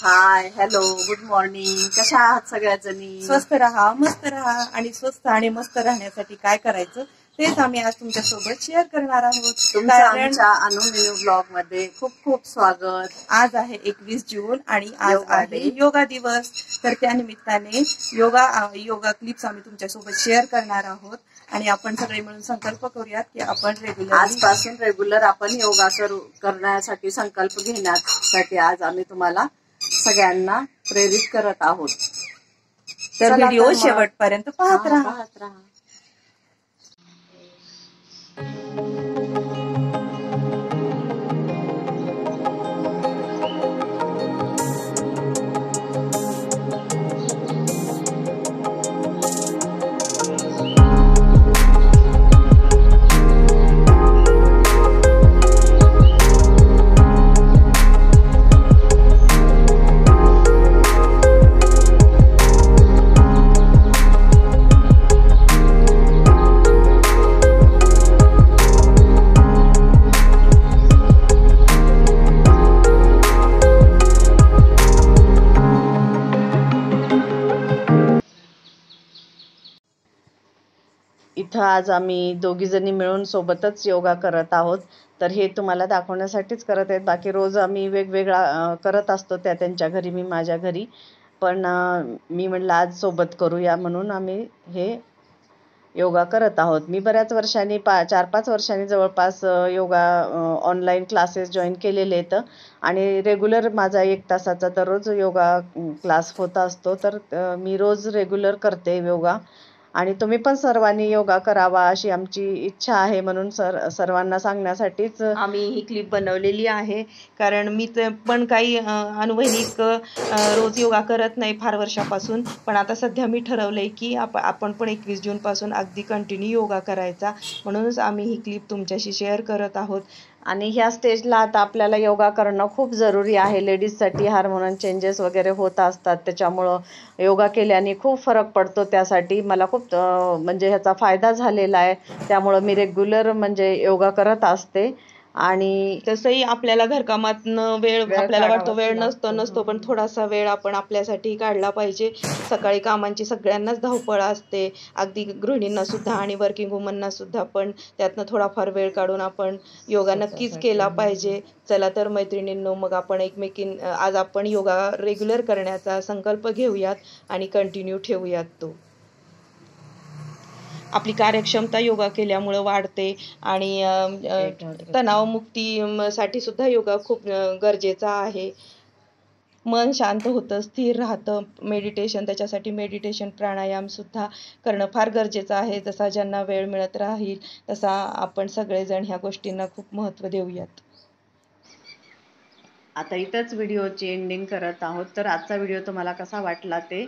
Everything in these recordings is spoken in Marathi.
हाय, हॅलो, गुड मॉर्निंग. कशा आहात सगळ्या जणी? स्वस्थ राहा, मस्त राहा. आणि स्वस्थ आणि मस्त राहण्यासाठी काय करायचं तेच आम्ही आज तुमच्या सोबत शेअर करणार आहोत. तुमचं आमच्या अनुमेनू ब्लॉग मध्ये खूप खूप स्वागत. आज आहे 21 जून आणि आज आहे योगा दिवस. तर त्या निमित्ताने योगा क्लिप्स आम्ही तुमच्यासोबत शेअर करणार आहोत. आणि आपण सगळे मिळून संकल्प करूयात की आपण आजपासून रेग्युलर आपण योगा करण्यासाठी संकल्प घेण्यासाठी आज आम्ही तुम्हाला सगळ्यांना प्रेरित करत आहोत. तर व्हिडिओ शेवटपर्यंत पाहत राहा. इथं आज आम्ही दोघी जणी मिळून सोबतच योगा करत आहोत. तर हे तुम्हाला दाखवण्यासाठीच करत आहेत. बाकी रोज आम्ही वेगवेगळा करत असतो, त्या त्यांच्या घरी, मी माझ्या घरी. पण मी म्हटलं आज सोबत करूया म्हणून आम्ही हे योगा करत आहोत. मी बऱ्याच वर्षांनी 4-5 वर्षांनी जवळपास योगा ऑनलाईन क्लासेस जॉईन केलेले आहेत आणि रेग्युलर माझा 1 तासाचा दररोज योगा क्लास होत असतो. तर मी रोज रेग्युलर करते योगा आणि तुम्ही पण सर्वांनी योगा करावा अशी आमची इच्छा आहे. म्हणून सर्वांना सांगण्यासाठीच आम्ही ही क्लिप बनवलेली आहे. कारण मी पण काही अनुभवनिक रोज योगा करत नाही फार वर्षापासून. पण आता सध्या मी ठरवलंय की आपण पण 21 जून पासून अगदी कंटिन्यू योगा करायचा. म्हणूनच आम्ही ही क्लिप तुमच्याशी शेअर करत आहोत. आणि ह्या स्टेजला आता आपल्याला योगा करणं खूप जरुरी आहे. लेडीजसाठी हार्मोनल चेंजेस वगैरे होत असतात, त्याच्यामुळं योगा केल्याने खूप फरक पडतो. त्यासाठी मला खूप म्हणजे ह्याचा फायदा झालेला आहे. त्यामुळं मी रेग्युलर म्हणजे योगा करत असते. आणि तसंही आपल्याला घरकामातनं वेळ आपल्याला वाटतो वेळ नसतो पण थोडासा वेळ आपण आपल्यासाठी काढला पाहिजे. सकाळी कामांची सगळ्यांनाच धावपळ असते, अगदी गृहिणींना सुद्धा आणि वर्किंग वुमनना सुद्धा. पण त्यातनं थोडाफार वेळ काढून आपण योगा नक्कीच केला पाहिजे. चला तर मैत्रिणींनो, मग आपण आज आपण योगा रेग्युलर करण्याचा संकल्प घेऊयात आणि कंटिन्यू ठेवूयात तो. आपली कार्यक्षमता योगा केल्यामुळे वाढते आणि तणावमुक्तीसाठी सुद्धा योगा खूप गरजेचा आहे. मन शांत होतं, स्थिर राहतं. त्याच्यासाठी मेडिटेशन, प्राणायाम सुद्धा करणं फार गरजेचं आहे. जसा ज्यांना वेळ मिळत राहील तसा आपण सगळेजण ह्या गोष्टींना खूप महत्त्व देऊयात. आता इथंच व्हिडिओची एंडिंग करत आहोत. तर आजचा व्हिडिओ तुम्हाला कसा वाटला ते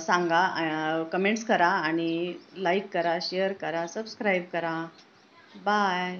सांगा, कमेंट्स करा आणि लाईक करा, शेअर करा, सबस्क्राईब करा. बाय.